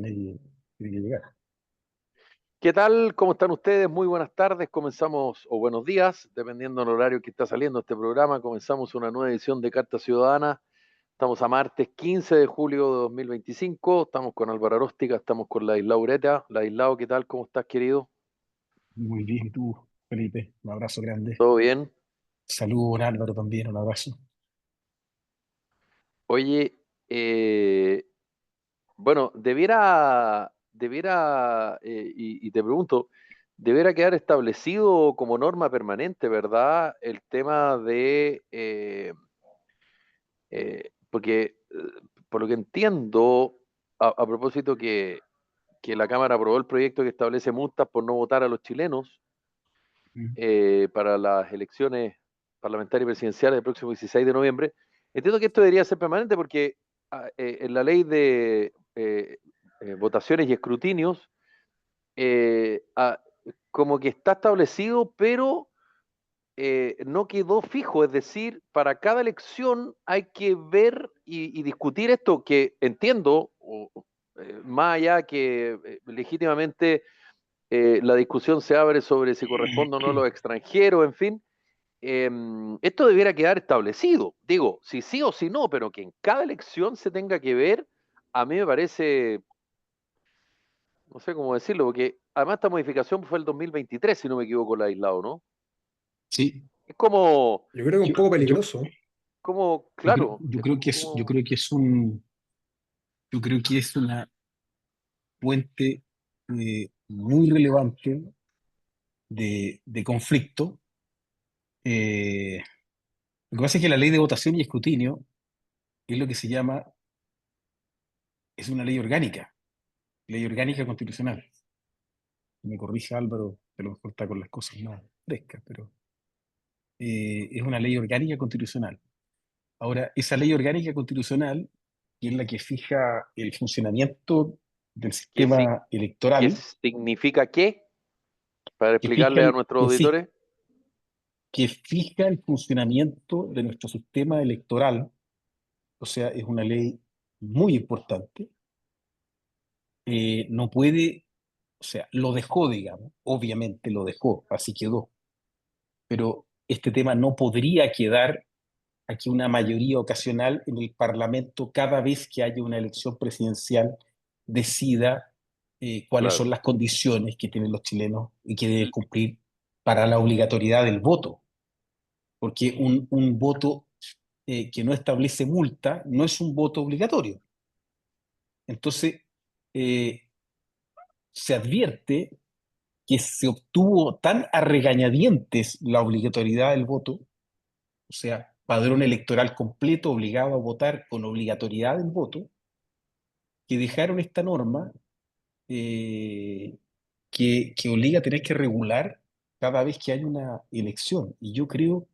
tiene que llegar. ¿Qué tal? ¿Cómo están ustedes? Muy buenas tardes. Comenzamos, o buenos días, dependiendo del horario que está saliendo este programa. Comenzamos una nueva edición de Carta Ciudadana. Estamos a martes 15 de julio de 2025. Estamos con Álvaro Aróstica, estamos con Ladislao Ureta. Ladislao, ¿qué tal? ¿Cómo estás, querido? Muy bien, ¿y tú, Felipe? Un abrazo grande. ¿Todo bien? Saludos, Álvaro, también, un abrazo. Oye, bueno, y te pregunto, debiera quedar establecido como norma permanente, ¿verdad? El tema porque por lo que entiendo, a propósito que la Cámara aprobó el proyecto que establece multas por no votar a los chilenos Mm. para las elecciones parlamentarias y presidenciales del próximo 16 de noviembre, entiendo que esto debería ser permanente porque en la ley de votaciones y escrutinios, eh, ah, como que está establecido, pero no quedó fijo, es decir, para cada elección hay que ver y discutir esto que entiendo, más allá que legítimamente la discusión se abre sobre si corresponde o no a los extranjeros, en fin, esto debiera quedar establecido, digo, si sí o si no, pero que en cada elección se tenga que ver, a mí me parece, no sé cómo decirlo, porque además esta modificación fue el 2023, si no me equivoco, la aislado, ¿no? Sí, Es como, Yo creo que un yo, poco yo, peligroso. claro, yo es creo que es, yo como, creo que yo creo que es una fuente muy relevante de conflicto. Eh, lo que pasa es que la ley de votación y escrutinio es lo que se llama, es una ley orgánica constitucional. Me corrija Álvaro, que a lo mejor está con las cosas más frescas, pero es una ley orgánica constitucional. Ahora, esa ley orgánica constitucional, que es la que fija el funcionamiento del ¿qué, sistema qué electoral, significa qué? Para que fija explicarle a nuestros auditores. que fija el funcionamiento de nuestro sistema electoral, o sea, es una ley muy importante, no puede, o sea, lo dejó, digamos, obviamente lo dejó, así quedó, pero este tema no podría quedar aquí una mayoría ocasional en el Parlamento cada vez que haya una elección presidencial decida cuáles Claro, son las condiciones que tienen los chilenos y que deben cumplir para la obligatoriedad del voto. Porque un voto que no establece multa no es un voto obligatorio. Entonces, eh, se advierte que se obtuvo tan a regañadientes la obligatoriedad del voto, o sea, padrón electoral completo obligado a votar con obligatoriedad del voto, que dejaron esta norma eh, que obliga a tener que regular cada vez que hay una elección. Y yo creo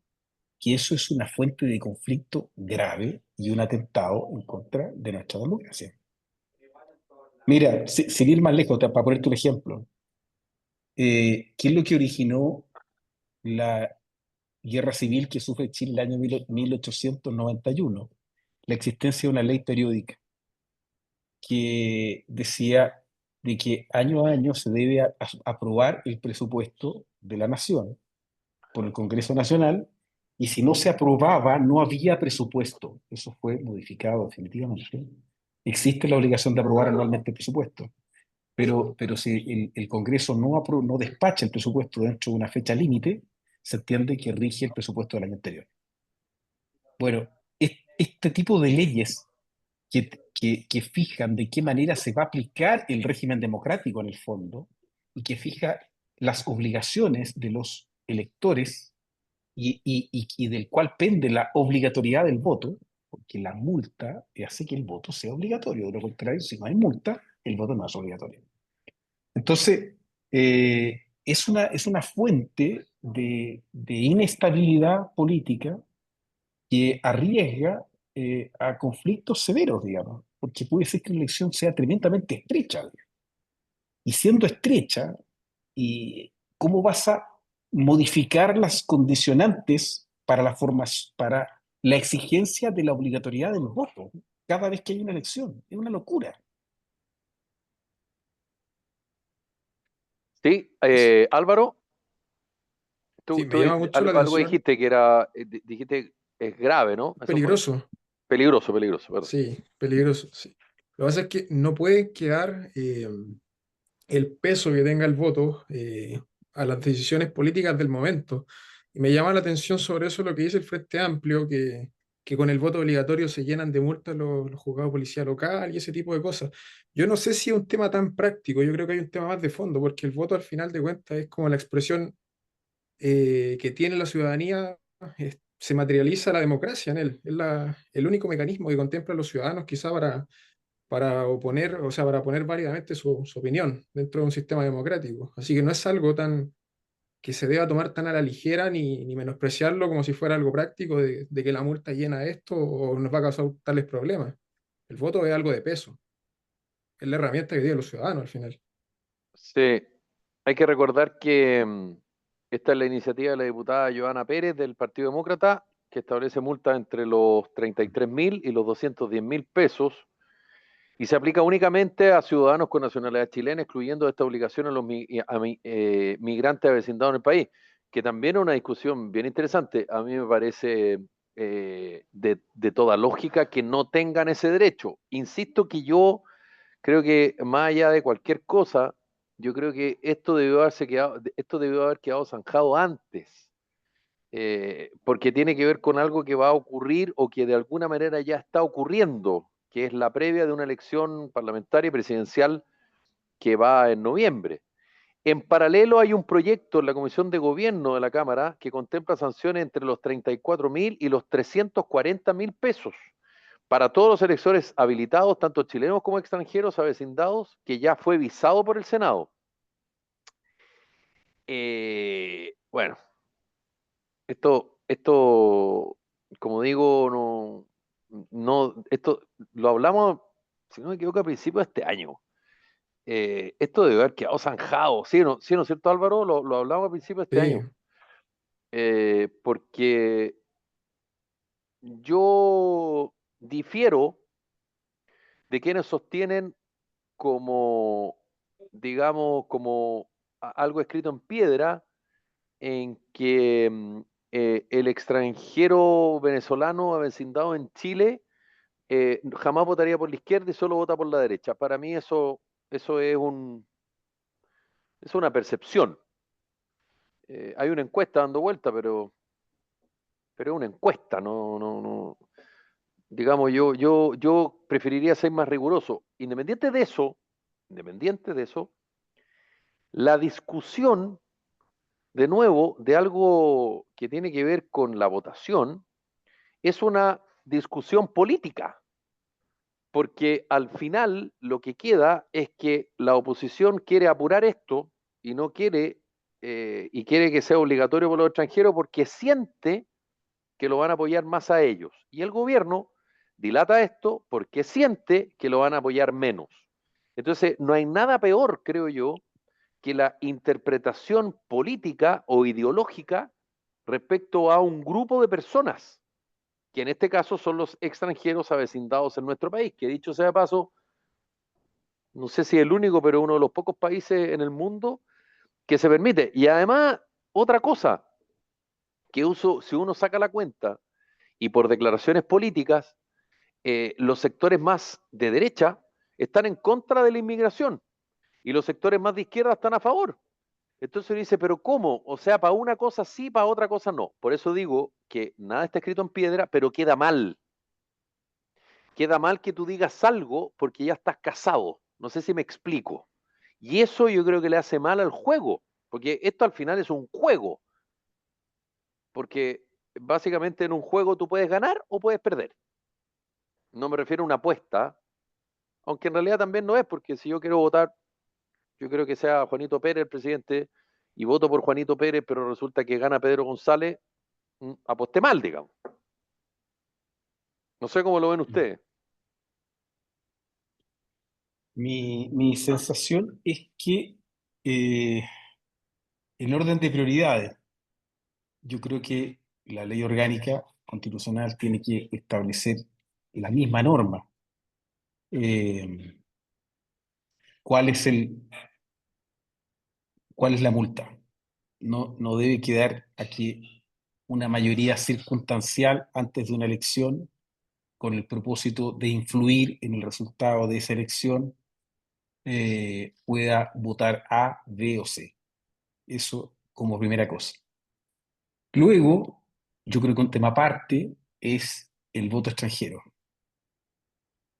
que eso es una fuente de conflicto grave y un atentado en contra de nuestra democracia. Mira, sin ir más lejos, para ponerte un ejemplo, ¿qué es lo que originó la guerra civil que sufre Chile el año 1891? La existencia de una ley periódica que decía de que año a año se debe aprobar el presupuesto de la nación por el Congreso Nacional, y si no se aprobaba, no había presupuesto. Eso fue modificado definitivamente. Existe la obligación de aprobar anualmente el presupuesto, pero si el Congreso no despacha el presupuesto dentro de una fecha límite, se entiende que rige el presupuesto del año anterior. Bueno, este tipo de leyes que fijan de qué manera se va a aplicar el régimen democrático en el fondo y que fija las obligaciones de los electores y del cual pende la obligatoriedad del voto, porque la multa hace que el voto sea obligatorio. De lo contrario, si no hay multa, el voto no es obligatorio. Entonces, es una fuente de inestabilidad política que arriesga a conflictos severos, digamos, porque puede ser que la elección sea tremendamente estrecha. Y siendo estrecha, ¿y cómo vas a modificar las condicionantes para para la exigencia de la obligatoriedad del voto cada vez que hay una elección? Es una locura. Sí, Álvaro, Sí, me tú llama mucho la algo atención. dijiste que era, dijiste es grave, ¿no? Eso fue. Peligroso, Peligroso, peligroso, perdón. sí, peligroso, sí. Lo que pasa es que no puede quedar el peso que tenga el voto a las decisiones políticas del momento. Y me llama la atención sobre eso lo que dice el Frente Amplio, que con el voto obligatorio se llenan de multas los juzgados de policía local y ese tipo de cosas. Yo no sé si es un tema tan práctico, yo creo que hay un tema más de fondo, porque el voto al final de cuentas es como la expresión que tiene la ciudadanía, se materializa la democracia en él. Es el único mecanismo que contempla a los ciudadanos quizá para oponer, o sea, para poner válidamente su opinión dentro de un sistema democrático. Así que no es algo tan que se deba tomar tan a la ligera ni menospreciarlo como si fuera algo práctico de que la multa llena esto o nos va a causar tales problemas. El voto es algo de peso, es la herramienta que tienen los ciudadanos al final. Sí, hay que recordar que esta es la iniciativa de la diputada Joana Pérez del Partido Demócrata, que establece multas entre los 33.000 y los 210.000 pesos y se aplica únicamente a ciudadanos con nacionalidad chilena, excluyendo esta obligación a los migrantes avecindados en el país, que también es una discusión bien interesante. A mí me parece de toda lógica que no tengan ese derecho. Insisto que yo creo que más allá de cualquier cosa, yo creo que esto debió haber quedado zanjado antes, porque tiene que ver con algo que va a ocurrir o que de alguna manera ya está ocurriendo, que es la previa de una elección parlamentaria y presidencial que va en noviembre. En paralelo hay un proyecto en la Comisión de Gobierno de la Cámara que contempla sanciones entre los 34.000 y los 340.000 pesos para todos los electores habilitados, tanto chilenos como extranjeros, avecindados, que ya fue visado por el Senado. Bueno, esto, como digo, esto lo hablamos, si no me equivoco, a principios de este año. Esto debe haber quedado zanjado, ¿sí, no es cierto, Álvaro? Lo hablamos a principios de este Sí, año. Porque yo difiero de quienes sostienen como, digamos, como algo escrito en piedra, en que el extranjero venezolano avecindado en Chile jamás votaría por la izquierda y solo vota por la derecha. Para mí eso es una percepción. Hay una encuesta dando vuelta, pero es una encuesta, no. Digamos, yo preferiría ser más riguroso. Independiente de eso, la discusión, de nuevo, de algo que tiene que ver con la votación, es una discusión política, porque al final lo que queda es que la oposición quiere apurar esto y no quiere, y quiere que sea obligatorio por los extranjeros porque siente que lo van a apoyar más a ellos. Y el gobierno dilata esto porque siente que lo van a apoyar menos. Entonces, no hay nada peor, creo yo, que la interpretación política o ideológica respecto a un grupo de personas, que en este caso son los extranjeros avecindados en nuestro país, que dicho sea de paso, no sé si es el único, pero uno de los pocos países en el mundo que se permite. Y además, otra cosa, si uno saca la cuenta y por declaraciones políticas, los sectores más de derecha están en contra de la inmigración y los sectores más de izquierda están a favor. Entonces uno dice, pero ¿cómo? O sea, para una cosa sí, para otra cosa no. Por eso digo que nada está escrito en piedra, pero queda mal. Queda mal que tú digas algo porque ya estás casado. No sé si me explico. Y eso yo creo que le hace mal al juego, porque esto al final es un juego, porque básicamente en un juego tú puedes ganar o puedes perder. No me refiero a una apuesta, aunque en realidad también no es, porque si yo quiero votar, yo creo que sea Juanito Pérez el presidente y voto por Juanito Pérez, pero resulta que gana Pedro González, aposté mal, digamos. No sé cómo lo ven ustedes. Mi sensación es que eh, en orden de prioridades, yo creo que la ley orgánica constitucional tiene que establecer la misma norma. Eh, ¿Cuál es ¿cuál es la multa? No debe quedar aquí una mayoría circunstancial antes de una elección con el propósito de influir en el resultado de esa elección, pueda votar A, B o C. Eso como primera cosa. Luego, yo creo que un tema aparte es el voto extranjero.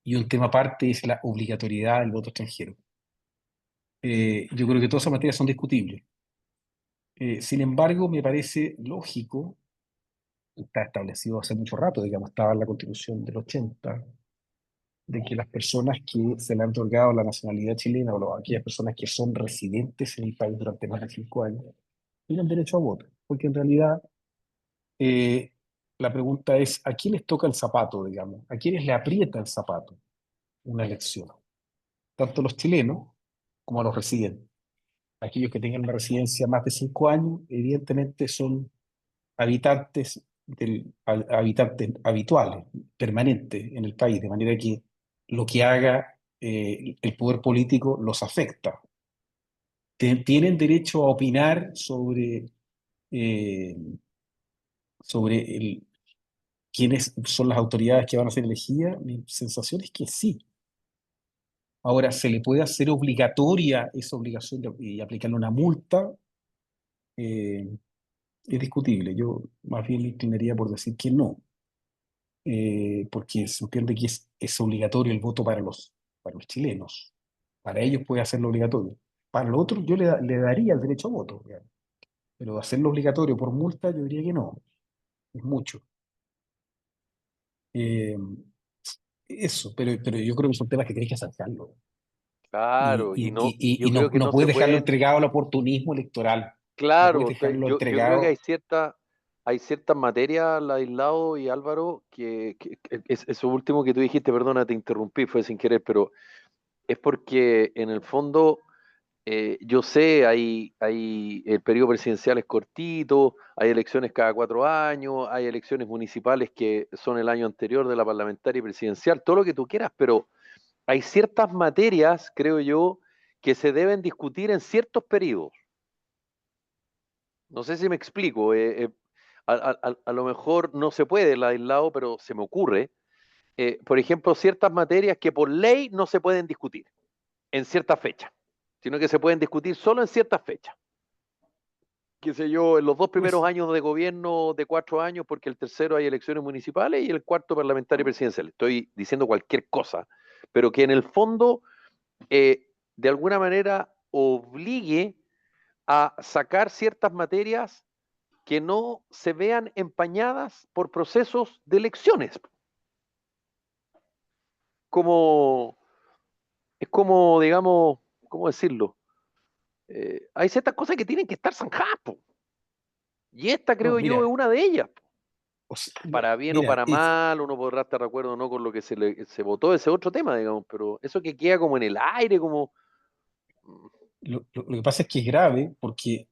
Y un tema aparte es la obligatoriedad del voto extranjero. Yo creo que todas esas materias son discutibles. Sin embargo, me parece lógico, está establecido hace mucho rato, digamos, estaba en la Constitución del 80, de que las personas que se le han otorgado la nacionalidad chilena o aquellas personas que son residentes en el país durante más de 5 años tienen derecho a voto. Porque en realidad eh, la pregunta es, ¿a quiénes toca el zapato, digamos? ¿A quiénes le aprieta el zapato una elección? Tanto los chilenos como a los residentes. Aquellos que tengan una residencia más de 5 años, evidentemente son habitantes habituales, permanentes en el país, de manera que lo que haga el poder político los afecta. Tienen derecho a opinar eh, sobre quiénes son las autoridades que van a ser elegidas. Mi sensación es que sí. Ahora, ¿se le puede hacer obligatoria esa obligación y aplicarle una multa? Eh, es discutible. Yo más bien me inclinaría por decir que no, porque se entiende que es obligatorio el voto para los chilenos. Para ellos puede hacerlo obligatorio. Para los otros yo le daría el derecho a voto, digamos. Pero hacerlo obligatorio por multa yo diría que no, es mucho. Eh, Eso, pero yo creo que son temas que tienes que zanjarlo. Claro, y no, Y yo creo que no no se puedes dejarlo pueden. entregado al oportunismo electoral. No puedes Claro, dejarlo yo creo que entregado. hay ciertas materias, Ladislao y Álvaro, que eso último que tú dijiste, perdona, te interrumpí, fue sin querer, pero es porque en el fondo, yo sé, el periodo presidencial es cortito, hay elecciones cada 4 años, hay elecciones municipales que son el año anterior de la parlamentaria y presidencial, todo lo que tú quieras, pero hay ciertas materias, creo yo, que se deben discutir en ciertos periodos. No sé si me explico. A lo mejor no se puede el aislado, pero se me ocurre. Por ejemplo, ciertas materias que por ley no se pueden discutir en ciertas fechas, sino que se pueden discutir solo en ciertas fechas. Qué sé yo, en los dos primeros Pues, años de gobierno de 4 años, porque el tercero hay elecciones municipales y el cuarto parlamentario y presidencial. Estoy diciendo cualquier cosa, pero que en el fondo, de alguna manera, obligue a sacar ciertas materias que no se vean empañadas por procesos de elecciones. Como, es como, digamos, ¿cómo decirlo? Hay ciertas cosas que tienen que estar zanjadas, po. Y esta, no, creo yo, es mira, una de ellas. no, Para bien o mira, para mal, uno podrá estar de acuerdo o no con lo que se votó, ese otro tema, digamos, pero eso que queda como en el aire, como. lo que pasa es que es grave porque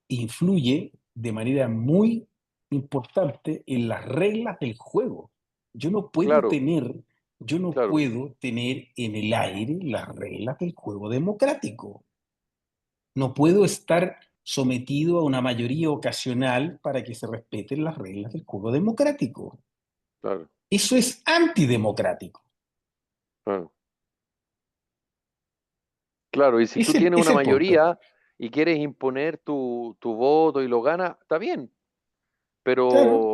influye de manera muy importante en las reglas del juego. Yo no puedo Claro, tener, yo no claro, puedo tener en el aire las reglas del juego democrático. No puedo estar sometido a una mayoría ocasional para que se respeten las reglas del juego democrático. claro, Eso es antidemocrático. claro. Claro, y si tú Ese tienes es una el punto. mayoría y quieres imponer tu voto y lo ganas, está bien, Claro,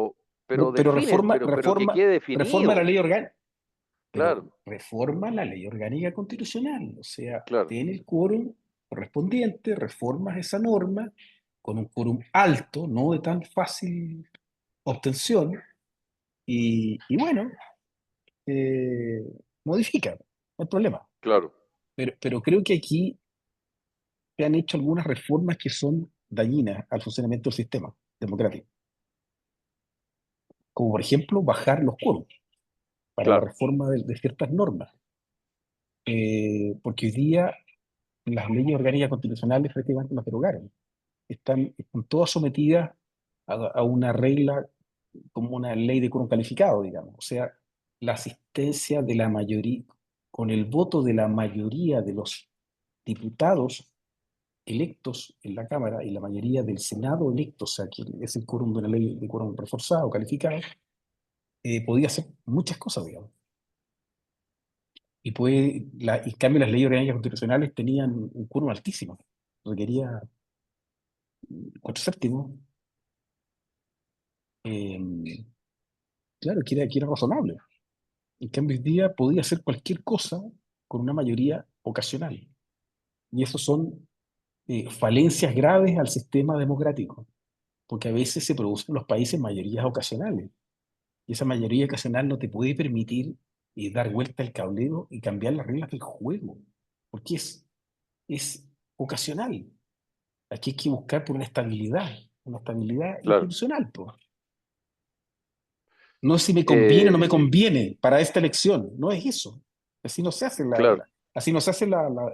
pero pero define, pero que quede reforma la definido. ley orgánica, pero Claro, reforma la ley orgánica constitucional, o sea, claro, tiene el quórum correspondiente, reformas esa norma con un quórum alto, no de tan fácil obtención, y bueno, eh, modifica, no hay problema. claro, Pero creo que aquí se han hecho algunas reformas que son dañinas al funcionamiento del sistema democrático, como por ejemplo bajar los quórums para la claro, reforma de ciertas normas. Porque hoy día las leyes orgánicas constitucionales prácticamente las derogaron. Están todas sometidas a una regla como una ley de quórum calificado, digamos. O sea, la asistencia de la mayoría, con el voto de la mayoría de los diputados, electos en la Cámara y la mayoría del Senado electos, o sea, que es el quórum de una ley de quórum reforzado, calificado, podía hacer muchas cosas, digamos. En cambio, las leyes orgánicas constitucionales tenían un quórum altísimo, requería 4/7. eh, claro, que era razonable. En cambio, hoy día podía hacer cualquier cosa con una mayoría ocasional. Y eso son falencias graves al sistema democrático, porque a veces se producen en los países mayorías ocasionales. Y esa mayoría ocasional no te puede permitir dar vuelta al tablero y cambiar las reglas del juego, porque es ocasional. Aquí hay que buscar por una estabilidad Claro. institucional, pues. No es si me conviene o no me Eh, conviene para esta elección, no es eso. Así no se hace claro. así no se hace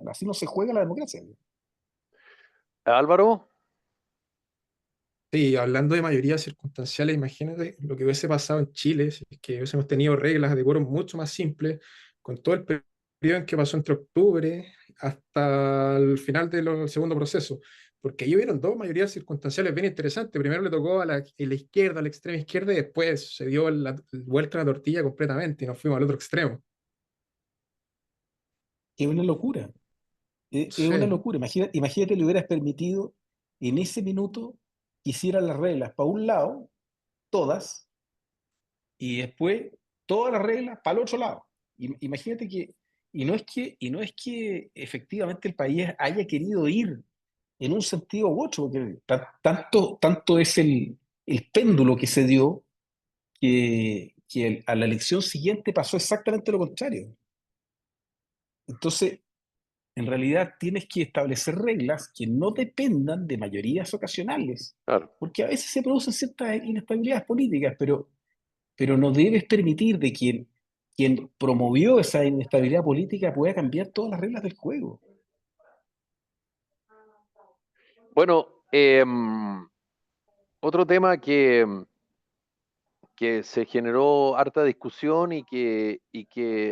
así no se juega la democracia. Álvaro, Sí, hablando de mayorías circunstanciales, imagínate lo que hubiese pasado en Chile si es que hubiésemos tenido reglas de quórum mucho más simples, con todo el periodo en que pasó entre octubre hasta el final del segundo proceso. Porque ahí hubieron dos mayorías circunstanciales bien interesantes. Primero le tocó a la izquierda, a la extrema izquierda, y después se dio el vuelta a la tortilla completamente y nos fuimos al otro extremo. Es una locura. Es una Sí, locura. Imagínate, le hubieras permitido en ese minuto que hicieran las reglas para un lado, todas, y después todas las reglas para el otro lado. Imagínate y no es que efectivamente el país haya querido ir en un sentido u otro, porque tanto es el péndulo que se dio que a la elección siguiente pasó exactamente lo contrario. Entonces, en realidad tienes que establecer reglas que no dependan de mayorías ocasionales, claro. porque a veces se producen ciertas inestabilidades políticas, pero no debes permitir de quien promovió esa inestabilidad política pueda cambiar todas las reglas del juego. Bueno, otro tema que se generó harta discusión y que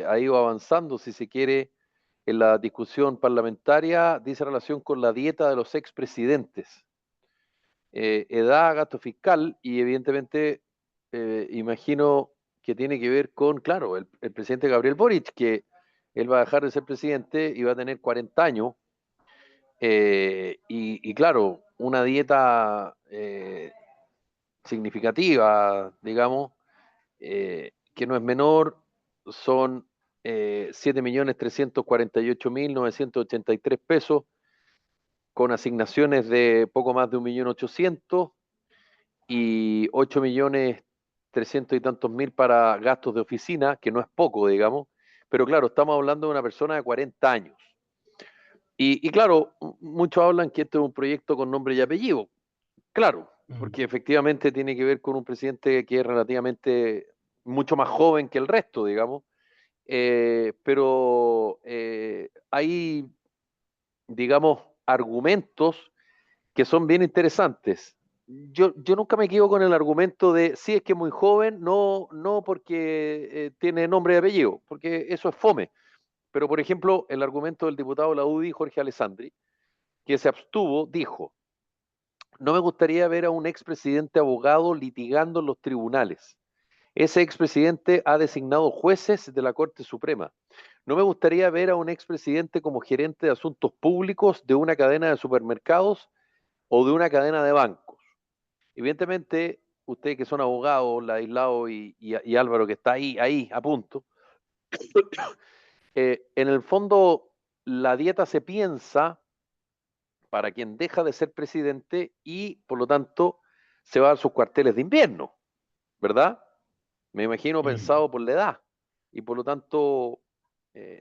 ha ido avanzando, si se quiere, en la discusión parlamentaria, dice relación con la dieta de los expresidentes. Edad, gasto fiscal y evidentemente imagino que tiene que ver con, claro, el presidente Gabriel Boric, que él va a dejar de ser presidente y va a tener 40 años. Y claro, una dieta significativa, digamos, que no es menor, son 7.348.983 pesos, con asignaciones de poco más de 1.800.000 y 8.300.000 y tantos para gastos de oficina, que no es poco, digamos, pero claro, estamos hablando de una persona de 40 años. Y claro, muchos hablan que este es un proyecto con nombre y apellido. Claro, Mm. porque efectivamente tiene que ver con un presidente que es relativamente mucho más joven que el resto, digamos, pero hay, digamos, argumentos que son bien interesantes. Yo nunca me equivoco con el argumento de si es que es muy joven, no, no porque tiene nombre y apellido, porque eso es fome. Pero, por ejemplo, el argumento del diputado de la UDI, Jorge Alessandri, que se abstuvo, dijo: no me gustaría ver a un expresidente abogado litigando en los tribunales. Ese expresidente ha designado jueces de la Corte Suprema. No me gustaría ver a un expresidente como gerente de asuntos públicos de una cadena de supermercados o de una cadena de bancos. Evidentemente, ustedes que son abogados, Ladislao y Álvaro, que está ahí, a punto, en el fondo la dieta se piensa para quien deja de ser presidente y, por lo tanto, se va a sus cuarteles de invierno, ¿verdad? Me imagino Mm. pensado por la edad y, por lo tanto,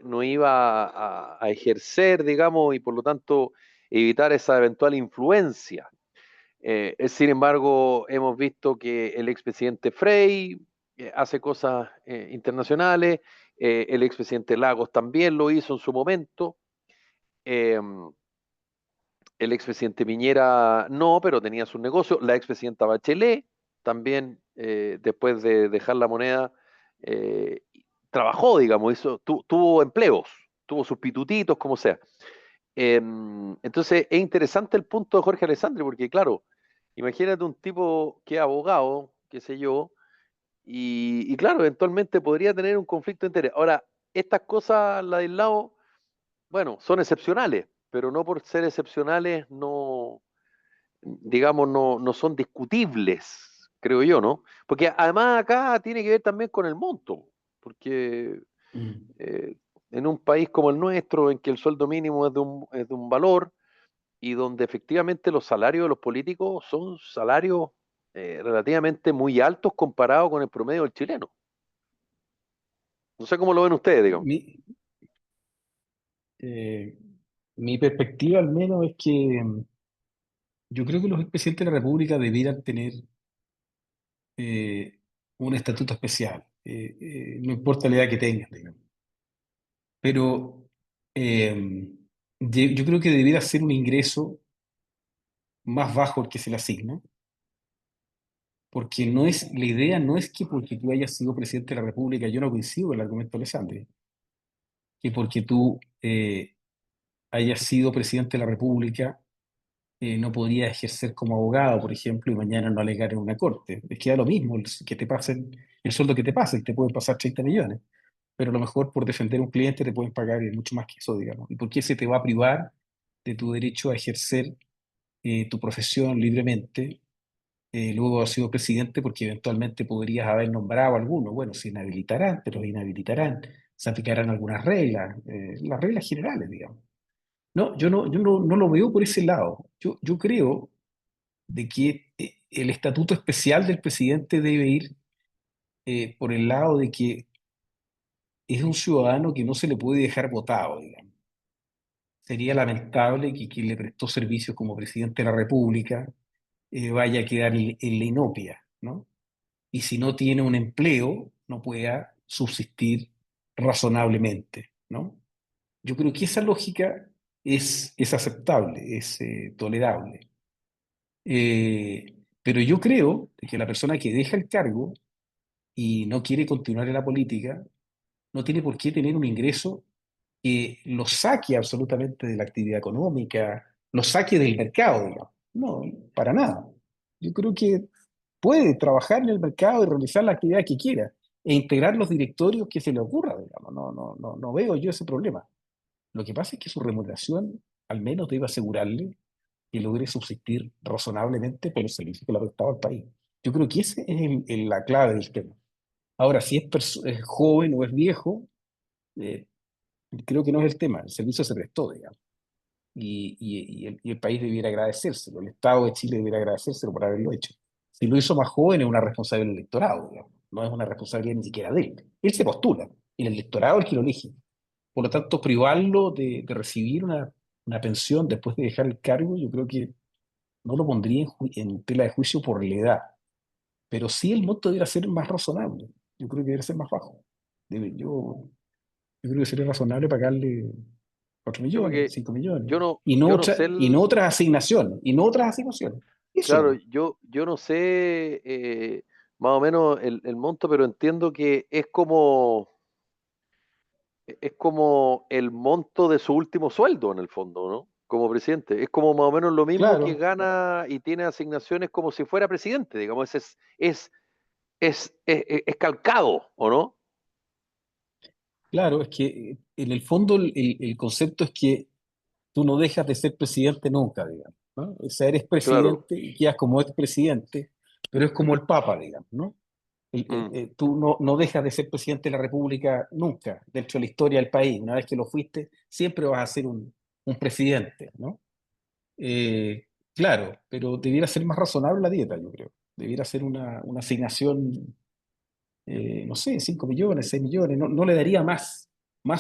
no iba a ejercer, digamos, y, por lo tanto, evitar esa eventual influencia. Sin embargo, hemos visto que el expresidente Frey hace cosas internacionales, el expresidente Lagos también lo hizo en su momento, eh, el expresidente Piñera no, pero tenía su negocio, la expresidenta Bachelet también, después de dejar la moneda, trabajó, digamos, tuvo empleos, tuvo sus pitutitos, como sea. Entonces es interesante el punto de Jorge Alessandri, porque claro, imagínate un tipo que es abogado, qué sé yo, y claro, eventualmente podría tener un conflicto de interés. Ahora, estas cosas, la del lado, bueno, son excepcionales, pero no por ser excepcionales, no, digamos, no son discutibles, creo yo, ¿no? Porque además acá tiene que ver también con el monto, porque Mm. eh, en un país como el nuestro, en que el sueldo mínimo es de un valor y donde efectivamente los salarios de los políticos son salarios relativamente muy altos comparado con el promedio del chileno. No sé cómo lo ven ustedes, digamos. Mi, eh, mi perspectiva al menos es que yo creo que los presidentes de la República debieran tener eh, un estatuto especial, no importa la edad que tengan, digamos. Pero yo creo que debiera ser un ingreso más bajo el que se le asigna, porque la idea no es que porque tú hayas sido presidente de la República, yo no coincido con el argumento de Alessandri, que porque tú hayas sido presidente de la República no podrías ejercer como abogado, por ejemplo, y mañana no alegar en una corte. Es que da lo mismo que te pasen el sueldo que te pasen, te pueden pasar 30 millones, pero a lo mejor por defender a un cliente te pueden pagar mucho más que eso, digamos. ¿Y por qué se te va a privar de tu derecho a ejercer tu profesión libremente? Luego has sido presidente porque eventualmente podrías haber nombrado a alguno. Bueno, se inhabilitarán, pero inhabilitarán, se aplicarán algunas reglas, las reglas generales, digamos. No, yo no lo veo por ese lado. Yo creo de que el estatuto especial del presidente debe ir por el lado de que es un ciudadano que no se le puede dejar votado, digamos. Sería lamentable que quien le prestó servicios como presidente de la República vaya a quedar en la inopia, ¿no? Y si no tiene un empleo, no pueda subsistir razonablemente, ¿no? Yo creo que esa lógica es aceptable, es tolerable. Pero yo creo que la persona que deja el cargo y no quiere continuar en la política no tiene por qué tener un ingreso que lo saque absolutamente de la actividad económica, lo saque del mercado, digamos. No, para nada. Yo creo que puede trabajar en el mercado y realizar la actividad que quiera e integrar los directorios que se le ocurra, digamos. No veo yo ese problema. Lo que pasa es que su remuneración al menos debe asegurarle que logre subsistir razonablemente por el servicio que le ha prestado al país. Yo creo que esa es la clave del tema. Ahora, si es joven o es viejo, eh, creo que no es el tema. El servicio se prestó, digamos. Y el país debiera agradecérselo. El Estado de Chile debiera agradecérselo por haberlo hecho. Si lo hizo más joven es una responsabilidad del electorado, digamos. No es una responsabilidad ni siquiera de él. Él se postula y el electorado es el que lo elige. Por lo tanto, privarlo de recibir una pensión después de dejar el cargo, yo creo que no lo pondría en tela de juicio por la edad, pero sí el monto debería ser más razonable. Yo creo que debería ser más bajo. Yo creo que sería razonable pagarle 4 Sí, millones, porque 5 millones, yo no sé y no otras asignaciones, y no otras asignaciones. Eso claro, no. yo no sé más o menos el monto, pero entiendo que es como el monto de su último sueldo en el fondo, ¿no? Como presidente. Es como más o menos lo mismo que Claro, gana y tiene asignaciones como si fuera presidente, digamos, es calcado, ¿o no? claro, es que en el fondo el concepto es que tú no dejas de ser presidente nunca, digamos, ¿no? O sea, eres Claro. presidente y quedas como expresidente, pero es como el Papa, digamos, ¿no? Mm. Tú no dejas de ser presidente de la República nunca, dentro de la historia del país. Una vez que lo fuiste, siempre vas a ser un presidente, ¿no? Claro, pero debiera ser más razonable la dieta, yo creo. Debiera ser una asignación, no sé, 5 millones, 6 millones, no le daría más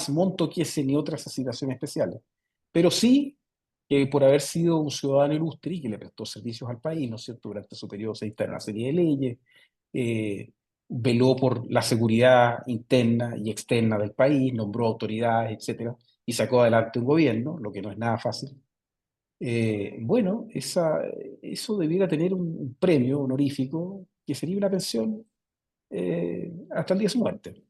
monto que ese ni otras asignaciones especiales. Pero sí que por haber sido un ciudadano ilustre y que le prestó servicios al país, ¿no es cierto? Durante su periodo se dictaron una serie de leyes, eh, veló por la seguridad interna y externa del país, nombró autoridades, etcétera, y sacó adelante un gobierno, lo que no es nada fácil. Bueno, eso debiera tener un premio honorífico que sería una pensión hasta el día de su muerte.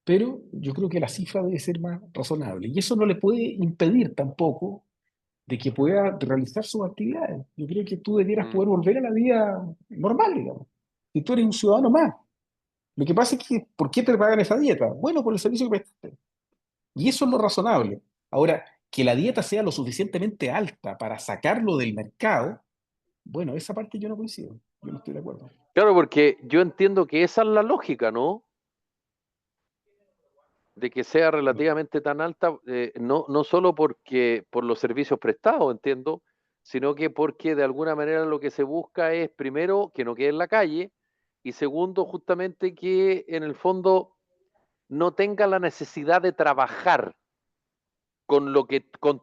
pero yo creo que la cifra debe ser más razonable. Y eso no le puede impedir tampoco de que pueda realizar sus actividades. Yo creo que tú debieras Mm. poder volver a la vida normal, digamos. Si tú eres un ciudadano más. Lo que pasa es que, ¿por qué te pagan esa dieta? Bueno, por el servicio que prestaste. Y eso es lo razonable. Ahora, que la dieta sea lo suficientemente alta para sacarlo del mercado, bueno, esa parte yo no coincido. Yo no estoy de acuerdo. Claro, porque yo entiendo que esa es la lógica, ¿no? De que sea relativamente tan alta, no solo porque por los servicios prestados, entiendo, sino que porque de alguna manera lo que se busca es, primero, que no quede en la calle, y segundo, justamente que en el fondo no tenga la necesidad de trabajar con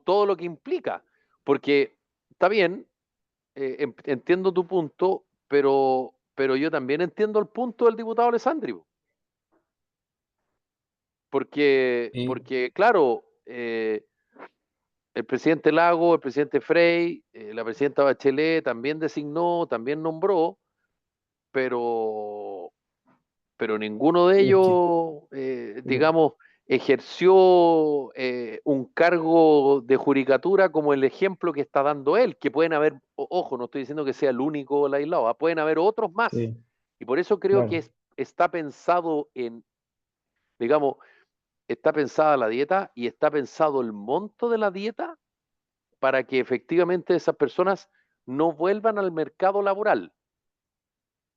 todo lo que implica. Porque está bien, entiendo tu punto, pero yo también entiendo el punto del diputado Alessandri. Eh, Porque claro, el presidente Lago, el presidente Frey, la presidenta Bachelet también designó, también nombró, pero, pero ninguno de es que, ellos, pero, digamos, ejerció un cargo de judicatura como el ejemplo que está dando él, que pueden haber, ojo, no estoy diciendo que sea el único o el aislado, pueden haber otros más. sí, Y por eso creo que claro. está pensado en, digamos, está pensada la dieta y está pensado el monto de la dieta para que efectivamente esas personas no vuelvan al mercado laboral.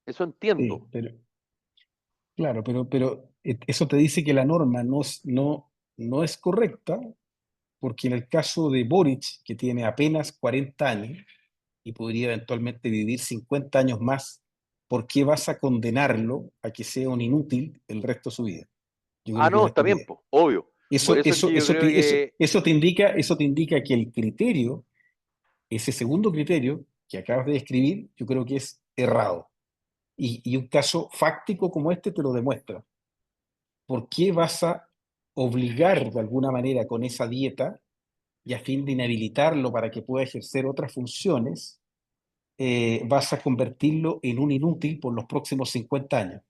Eso entiendo. Sí, pero, claro, pero eso te dice que la norma no es correcta, porque en el caso de Boric, que tiene apenas 40 años y podría eventualmente vivir 50 años más, ¿por qué vas a condenarlo a que sea un inútil el resto de su vida? Yo Ah, creo que es no, una está bien, estupidez. pues, obvio. Por Eso, eso es eso, que yo eso, creo te- eso, que, eso te indica que el criterio, ese segundo criterio que acabas de describir, yo creo que es errado. Y un caso fáctico como este te lo demuestra. ¿Por qué vas a obligar de alguna manera con esa dieta y a fin de inhabilitarlo para que pueda ejercer otras funciones, vas a convertirlo en un inútil por los próximos 50 años?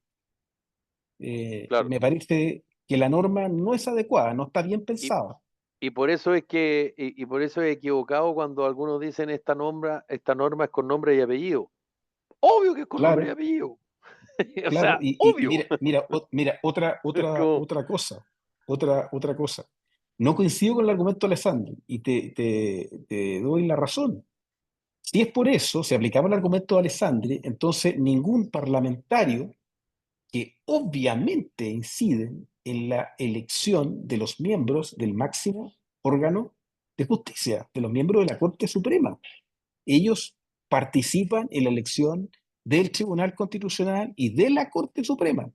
claro, Me parece que la norma no es adecuada, no está bien y, pensada. y por eso es que, y por eso he equivocado cuando algunos dicen esta norma es con nombre y apellido. Obvio que es con nombre y Claro, apellido. O claro. sea, Y obvio. mira, Es como, otra cosa. No coincido con el argumento de Alessandro y te doy la razón. Si es por eso, si aplicamos el argumento de Alessandri, entonces ningún parlamentario que obviamente inciden en la elección de los miembros del máximo órgano de justicia, de los miembros de la Corte Suprema. Ellos participan en la elección del Tribunal Constitucional y de la Corte Suprema.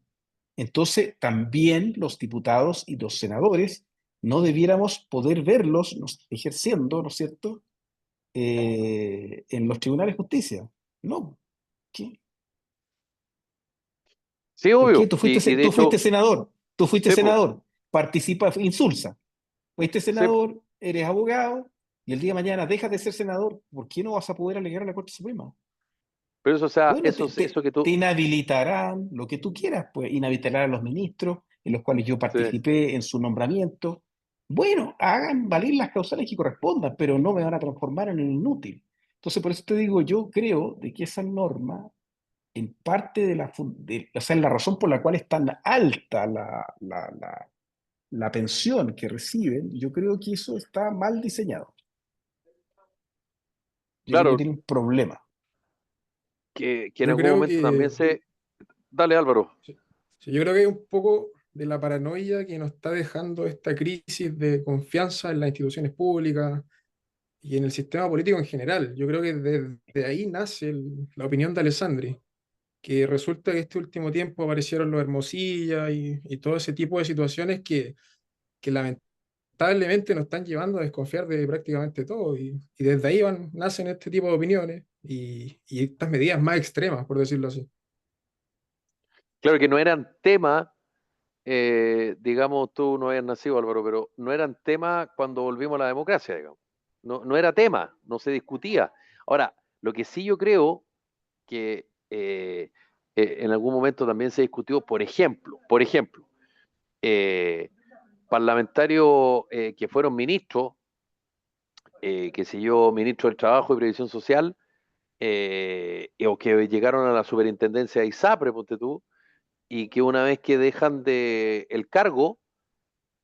Entonces, también los diputados y los senadores no debiéramos poder verlos ejerciendo, ¿no es cierto?, en los tribunales de justicia. No. ¿Qué? sí, ¿Por qué? obvio. Y de Tú fuiste hecho, senador, tú fuiste sepo, senador, participa, insulsa. Fuiste sepo. senador, eres abogado, y el día de mañana dejas de ser senador. ¿Por qué no vas a poder alegar a la Corte Suprema? Pero eso, o sea, Bueno, eso que te tú, inhabilitarán lo que tú quieras, pues inhabilitarán a los ministros en los cuales yo sí. participé en su nombramiento. Bueno, hagan valer las causales que correspondan, pero no me van a transformar en un inútil. Entonces, por eso te digo, yo creo de que esa norma, en parte o sea, la razón por la cual es tan alta la pensión que reciben, yo creo que eso está mal diseñado. Yo creo que Claro, tiene un problema. que en Yo algún creo momento también que, se... Dale, Álvaro. sí, sí, yo creo que hay un poco de la paranoia que nos está dejando esta crisis de confianza en las instituciones públicas y en el sistema político en general. Yo creo que desde ahí nace la opinión de Alessandri, que resulta que este último tiempo aparecieron los Hermosilla y todo ese tipo de situaciones que lamentablemente nos están llevando a desconfiar de prácticamente todo. Y desde ahí nacen este tipo de opiniones y estas medidas más extremas, por decirlo así. Claro que no eran tema, digamos, tú no habías nacido, Álvaro, pero no eran tema cuando volvimos a la democracia, digamos. No era tema, no se discutía. Ahora, lo que sí yo creo que en algún momento también se discutió, por ejemplo, eh, parlamentarios que fueron ministros, qué sé yo, ministro del Trabajo y Previsión Social, o que llegaron a la superintendencia de ISAPRE, ponte tú, y que una vez que dejan el cargo,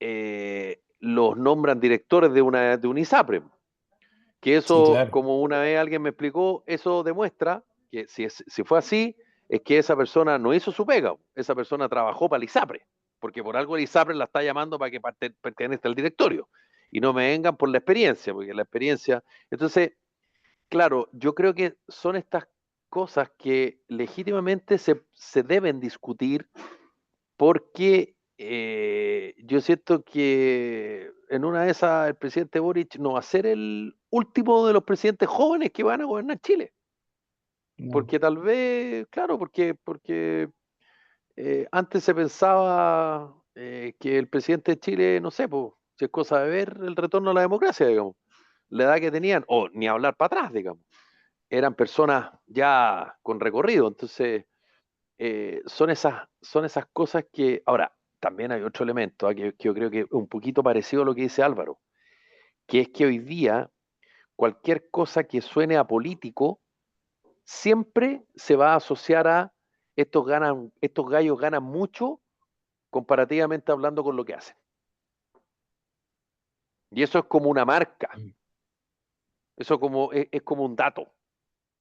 los nombran directores de un ISAPRE. Que Sí, eso, claro. como una vez alguien me explicó, eso demuestra que si fue así, es que esa persona no hizo su pega, esa persona trabajó para el ISAPRE, porque por algo el ISAPRE la está llamando para que pertenezca al directorio, y no me vengan por la experiencia, porque la experiencia... Entonces, claro, yo creo que son estas cosas que legítimamente se deben discutir porque yo siento que en una de esas el presidente Boric no va a ser el último de los presidentes jóvenes que van a gobernar Chile. No. Porque tal vez, claro, porque antes se pensaba que el presidente de Chile, no sé, pues, si es cosa de ver el retorno a la democracia, digamos, la edad que tenían, o ni hablar para atrás, digamos, eran personas ya con recorrido. Entonces, son esas cosas que, ahora, también hay otro elemento que yo creo que es un poquito parecido a lo que dice Álvaro, que es que hoy día cualquier cosa que suene a político siempre se va a asociar a estos gallos ganan mucho comparativamente hablando con lo que hacen. Y eso es como una marca, Mm. eso es como un dato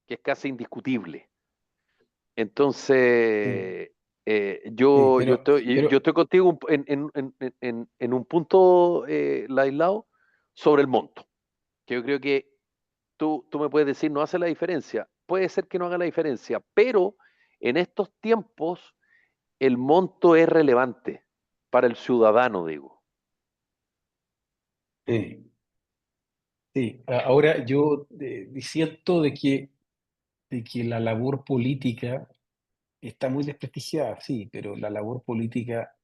que es casi indiscutible. Sí, Entonces, sí, yo estoy contigo en un punto, Ladislao, sobre el monto, que yo creo que tú me puedes decir no hace la diferencia. Puede ser que no haga la diferencia, pero en estos tiempos el monto es relevante para el ciudadano, digo. sí, sí. Ahora yo siento de que la labor política está muy desprestigiada, sí, pero la labor política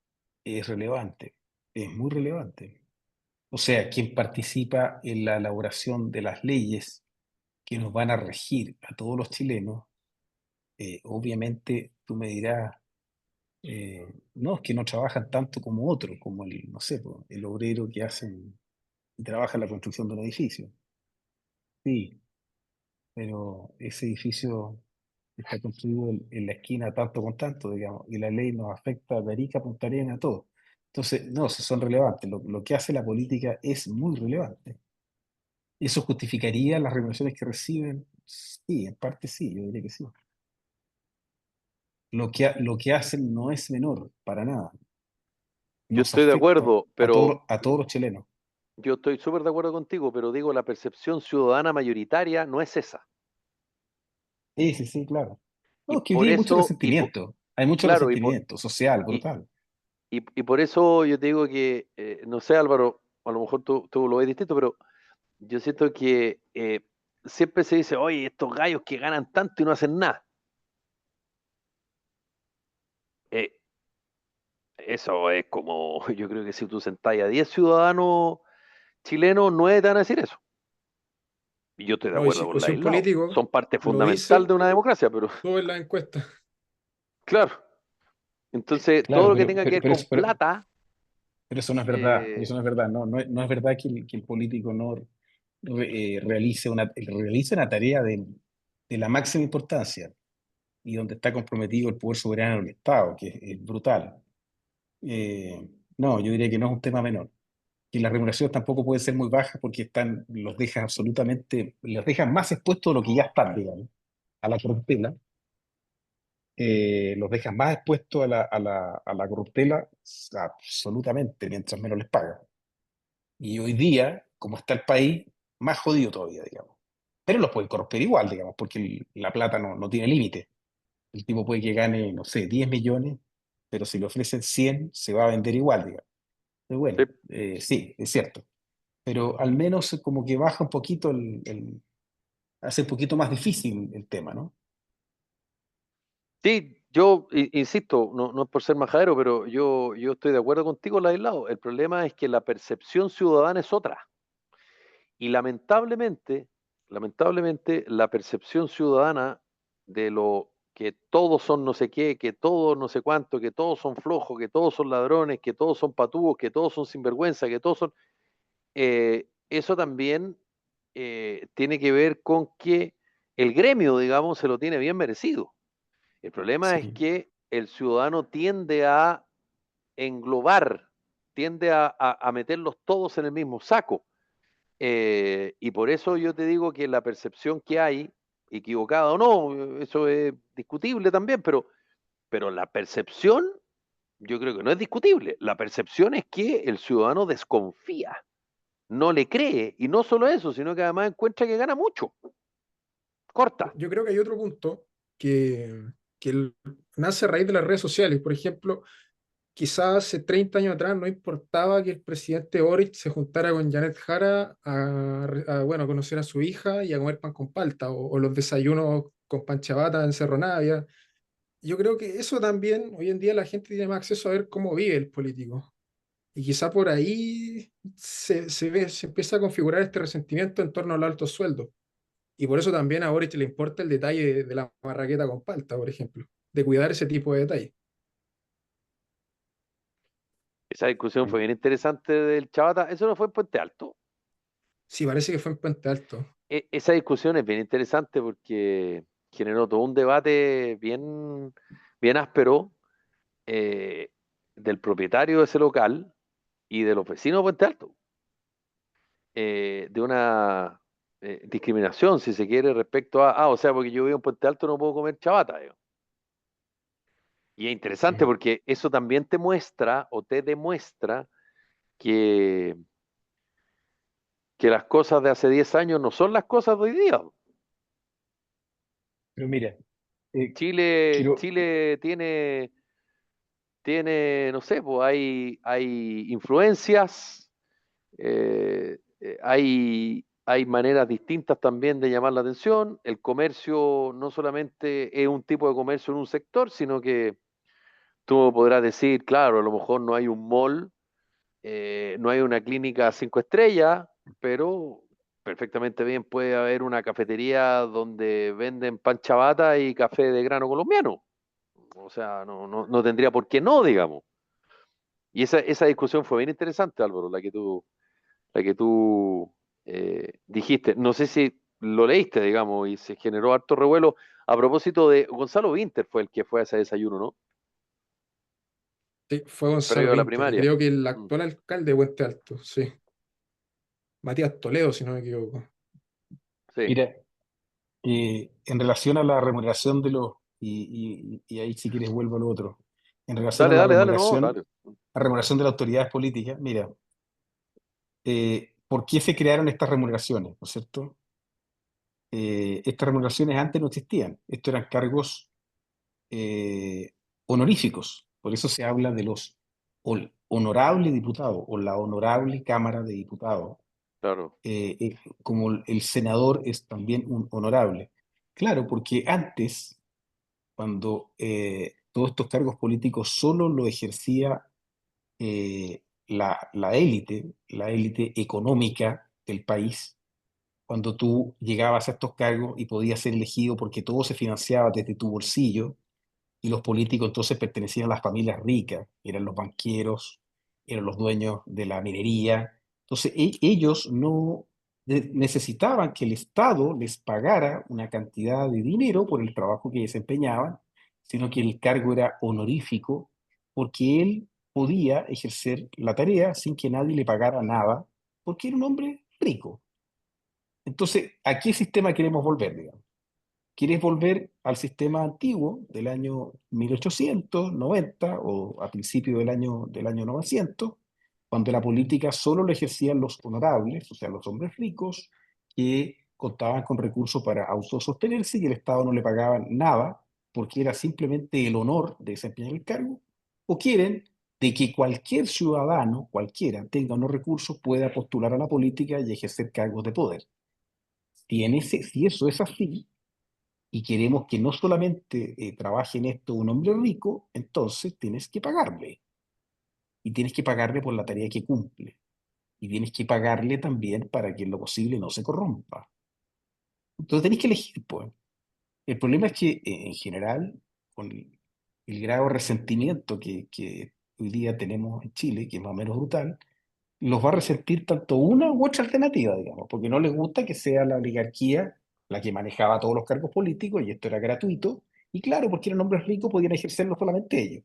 es relevante, es muy relevante. O sea, quien participa en la elaboración de las leyes que nos van a regir a todos los chilenos, obviamente tú me dirás, no, es que no trabajan tanto como otros, como el, no sé, po, el obrero que hacen y trabaja en la construcción de un edificio. Sí, pero ese edificio está construido en la esquina tanto con tanto, digamos, y la ley nos afecta de Arica a Punta Arenas a todos. Entonces, no, si son relevantes. Lo que hace la política es muy relevante. ¿Eso justificaría las remuneraciones que reciben? Sí, en parte sí, yo diría que sí. Lo que hacen no es menor, para nada. Yo Nos estoy de afecta acuerdo, pero a todos los chilenos. yo estoy súper de acuerdo contigo, pero digo, la percepción ciudadana mayoritaria no es esa. Sí, sí, sí, claro. Y No, es que hoy por día hay mucho eso, resentimiento. Hay mucho claro, resentimiento social, y, brutal. y por eso yo te digo que, no sé, Álvaro, a lo mejor tú lo ves distinto, pero yo siento que siempre se dice, oye, estos gallos que ganan tanto y no hacen nada. Eh, Eso es como, yo creo que si tú sentás a 10 ciudadanos chilenos, 9 te van a decir eso. Y yo estoy de No, y acuerdo si, con o si un Ladislao. político Son parte lo fundamental dice, de una democracia, pero todo en la encuesta. claro. Entonces, todo Claro, lo que tenga que ver con plata, pero eso no es verdad. eh, Eso no es verdad. No, no es verdad que el político no realice una tarea de la máxima importancia y donde está comprometido el poder soberano del Estado, que es brutal. No, yo diría que no es un tema menor. Que las remuneraciones tampoco pueden ser muy bajas porque los dejan más expuestos de lo que ya están, digamos, a la corruptela. Los dejan más expuestos a la corruptela, absolutamente, mientras menos les pagan. Y hoy día, como está el país, más jodido todavía, digamos. Pero los pueden corromper igual, digamos, porque la plata no tiene límite. El tipo puede que gane, no sé, 10 millones, pero si le ofrecen 100 se va a vender igual, digamos. Pero sí, bueno, sí, es cierto. Pero al menos como que baja un poquito hace un poquito más difícil el tema, ¿no? sí, yo insisto, no es por ser majadero, pero yo estoy de acuerdo contigo, Ladislao. El problema es que la percepción ciudadana es otra. Y lamentablemente, la percepción ciudadana de lo que todos son no sé qué, que todos no sé cuánto, que todos son flojos, que todos son ladrones, que todos son patúos, que todos son sinvergüenza, que todos son... eso también tiene que ver con que el gremio, digamos, se lo tiene bien merecido. El problema es Sí. que el ciudadano tiende a englobar, tiende a meterlos todos en el mismo saco. Y por eso yo te digo que la percepción que hay, equivocada o no, eso es discutible también, pero la percepción yo creo que no es discutible. La percepción es que el ciudadano desconfía, no le cree, y no solo eso, sino que además encuentra que gana mucho. Corta. Yo creo que hay otro punto que nace a raíz de las redes sociales. Por ejemplo, quizás hace 30 años atrás no importaba que el presidente Boric se juntara con Janet Jara bueno, a conocer a su hija y a comer pan con palta, o los desayunos con pan chabata en Cerro Navia. Yo creo que eso también, hoy en día la gente tiene más acceso a ver cómo vive el político. Y quizá por ahí se empieza a configurar este resentimiento en torno a los altos sueldos. Y por eso también a Boric le importa el detalle de la marraqueta con palta, por ejemplo, de cuidar ese tipo de detalles. Esa discusión fue bien interesante del Chabata. Eso no fue en Puente Alto. Sí, parece que fue en Puente Alto. Esa discusión es bien interesante porque generó todo un debate bien, bien áspero eh, del propietario de ese local y de los vecinos de Puente Alto. De una discriminación, si se quiere, respecto a, o sea, porque yo vivo en Puente Alto no puedo comer chabata. Digo. Y es interesante Mm. porque eso también te muestra o te demuestra que, que las cosas de hace 10 años no son las cosas de hoy día. Pero mira, eh, Chile, quiero, Chile no sé, pues hay influencias, hay maneras distintas también de llamar la atención. El comercio no solamente es un tipo de comercio en un sector, sino que tú podrás decir, claro, a lo mejor no hay un mall, no hay una clínica 5 estrellas, pero perfectamente bien puede haber una cafetería donde venden pan chabata y café de grano colombiano. O sea, no tendría por qué no, digamos. Y esa discusión fue bien interesante, Álvaro, la que tú dijiste. No sé si lo leíste, digamos, y se generó harto revuelo a propósito de Gonzalo Vinter, fue el que fue a ese desayuno, ¿no? Sí, fue Gonzalo Previo a la Vinter, y primaria. creo que el Mm, actual alcalde de Puente Alto, sí. Matías Toledo, si no me equivoco. sí. mira, en relación a la remuneración de los, y ahí si quieres vuelvo a lo otro, en relación a Dale, no, dale. la remuneración de las autoridades políticas, mira, ¿por qué se crearon estas remuneraciones? ¿No es cierto? Estas remuneraciones antes no existían, estos eran cargos eh, honoríficos, por eso se habla de los honorables diputados o la honorable Cámara de Diputados, Claro, como el senador es también un honorable. Claro, porque antes cuando todos estos cargos políticos solo lo ejercía la élite económica del país, cuando tú llegabas a estos cargos y podías ser elegido porque todo se financiaba desde tu bolsillo, y los políticos entonces pertenecían a las familias ricas, eran los banqueros, eran los dueños de la minería. Entonces ellos no necesitaban que el Estado les pagara una cantidad de dinero por el trabajo que desempeñaban, sino que el cargo era honorífico porque él podía ejercer la tarea sin que nadie le pagara nada, porque era un hombre rico. Entonces, ¿a qué sistema queremos volver, digamos? ¿Quieres volver al sistema antiguo del año 1890 o a principios del año 900, cuando la política solo lo ejercían los honorables, o sea, los hombres ricos, que contaban con recursos para autosostenerse y el Estado no le pagaba nada porque era simplemente el honor de desempeñar el cargo? ¿O quieren de que cualquier ciudadano, cualquiera, tenga unos recursos, pueda postular a la política y ejercer cargos de poder? Si eso es así, y queremos que no solamente trabaje en esto un hombre rico, entonces tienes que pagarle. Y tienes que pagarle por la tarea que cumple. Y tienes que pagarle también para que en lo posible no se corrompa. Entonces tenés que elegir, pues. El problema es que, en general, con el grado de resentimiento que hoy día tenemos en Chile, que es más o menos brutal, los va a resentir tanto una u otra alternativa, digamos, porque no les gusta que sea la oligarquía la que manejaba todos los cargos políticos y esto era gratuito. Y claro, porque eran hombres ricos, podían ejercerlo solamente ellos.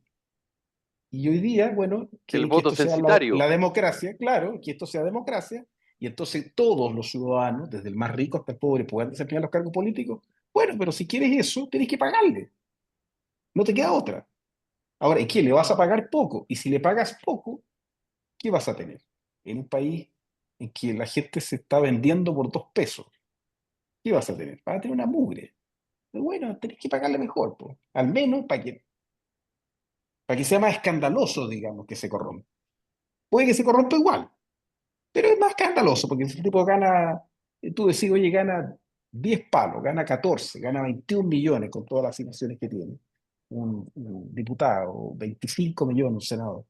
Y hoy día, bueno, El que voto esto sea censitario. la democracia, claro, que esto sea democracia, y entonces todos los ciudadanos, desde el más rico hasta el pobre, puedan desempeñar los cargos políticos. Bueno, pero si quieres eso, tenés que pagarle, no te queda otra. Ahora, ¿y qué? Le vas a pagar poco, y si le pagas poco, ¿qué vas a tener? En un país en que la gente se está vendiendo por 2 pesos, ¿qué vas a tener? Vas a tener una mugre. Pero bueno, tenés que pagarle mejor, pues. Al menos para que sea más escandaloso, digamos, que se corrompa. Puede que se corrompa igual, pero es más escandaloso, porque si el tipo gana, tú decís, oye, gana 10 palos, gana 14, gana 21 millones con todas las asignaciones que tiene un diputado, 25 millones un senador.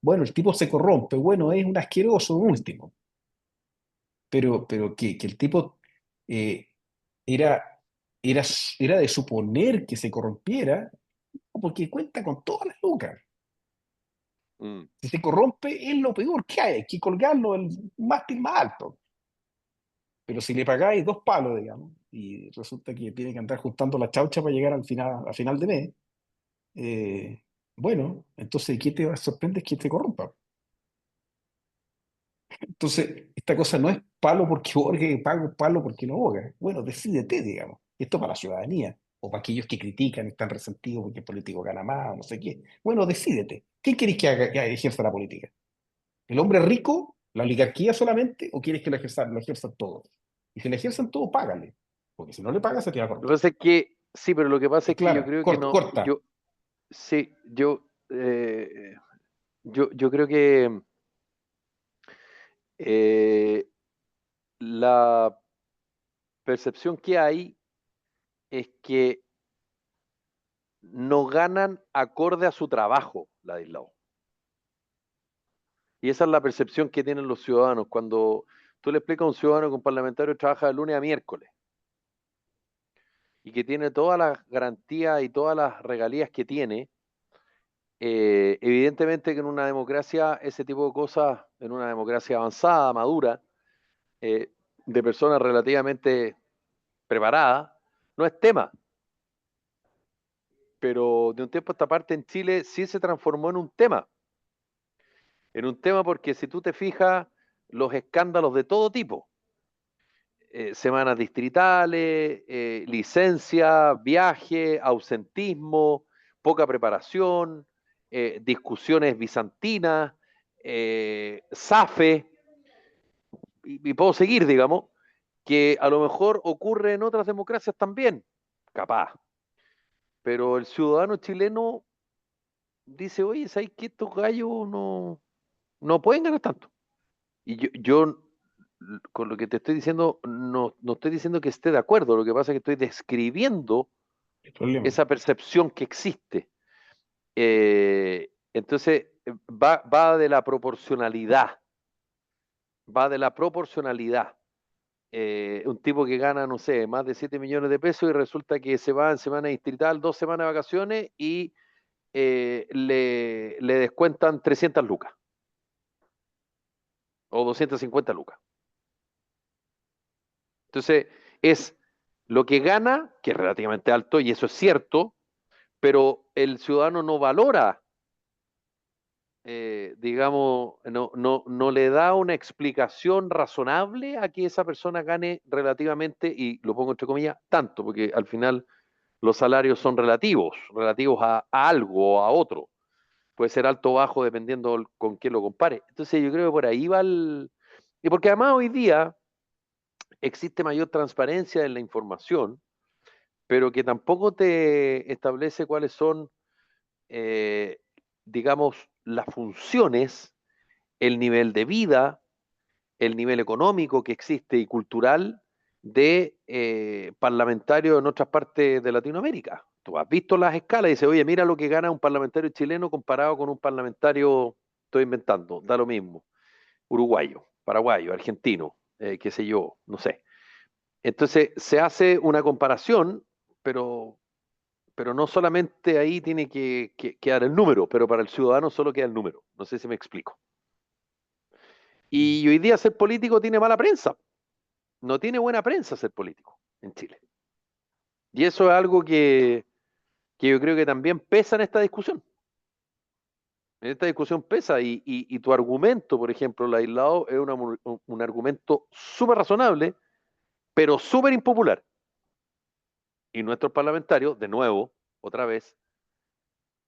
Bueno, el tipo se corrompe, bueno, es un asqueroso último, pero que el tipo eh, era, era, era de suponer que se corrompiera porque cuenta con todas las lucas. Mm. Si se corrompe, es lo peor que hay que colgarlo el mástil más alto. Pero si le pagáis 2 palos, digamos, y resulta que tiene que andar juntando la chaucha para llegar al final de mes, eh, bueno, entonces, ¿qué te sorprende? Es que te corrompa. Entonces, esta cosa no es palo porque Borges, pago palo porque no boga. Bueno, decídete, digamos. Esto para la ciudadanía, o para aquellos que critican, están resentidos porque el político gana más, o no sé qué. Bueno, decídete. ¿Quién querés que ejerza la política? ¿El hombre rico, la oligarquía solamente, o quieres que lo ejerzan todos? Y si lo ejercen todos, págale. Porque si no le pagas, se te va a Lo que cortar. pasa es que, sí, pero lo que pasa Es es que yo clara, creo que corta, no, corta. sí, yo creo que eh, la percepción que hay es que no ganan acorde a su trabajo, Ladislao. Y esa es la percepción que tienen los ciudadanos. Cuando tú le explicas a un ciudadano que un parlamentario trabaja de lunes a miércoles y que tiene todas las garantías y todas las regalías que tiene, evidentemente que en una democracia ese tipo de cosas, en una democracia avanzada, madura, eh, de personas relativamente preparadas, no es tema. Pero de un tiempo a esta parte en Chile sí se transformó en un tema. En un tema porque si tú te fijas, los escándalos de todo tipo, semanas distritales, licencia, viaje, ausentismo, poca preparación, discusiones bizantinas, SAFE, y puedo seguir, digamos, que a lo mejor ocurre en otras democracias también, capaz. Pero el ciudadano chileno dice, oye, ¿sabes que estos gallos no pueden ganar tanto? Y yo, con lo que te estoy diciendo, no estoy diciendo que esté de acuerdo, lo que pasa es que estoy describiendo El problema. esa percepción que existe. Entonces, va de la proporcionalidad, va de la proporcionalidad. Un tipo que gana, no sé, más de 7 millones de pesos y resulta que se va en semana distrital, 2 semanas de vacaciones y le descuentan 300 lucas o 250 lucas. Entonces, es lo que gana, que es relativamente alto, y eso es cierto, pero el ciudadano no valora, digamos, no le da una explicación razonable a que esa persona gane relativamente, y lo pongo entre comillas, tanto, porque al final los salarios son relativos a algo o a otro. Puede ser alto o bajo dependiendo con quién lo compare. Entonces yo creo que por ahí va el... Y porque además hoy día existe mayor transparencia en la información, pero que tampoco te establece cuáles son, eh, digamos, las funciones, el nivel de vida, el nivel económico que existe y cultural de parlamentarios en otras partes de Latinoamérica. Tú has visto las escalas y dices, oye, mira lo que gana un parlamentario chileno comparado con un parlamentario, estoy inventando, da lo mismo, uruguayo, paraguayo, argentino, qué sé yo, no sé. Entonces se hace una comparación pero, pero no solamente ahí tiene que quedar el número, pero para el ciudadano solo queda el número. No sé si me explico. Y hoy día ser político tiene mala prensa. No tiene buena prensa ser político en Chile. Y eso es algo que yo creo que también pesa en esta discusión. En esta discusión pesa y tu argumento, por ejemplo, el aislado, es un argumento súper razonable, pero súper impopular. Y nuestros parlamentarios, de nuevo, otra vez,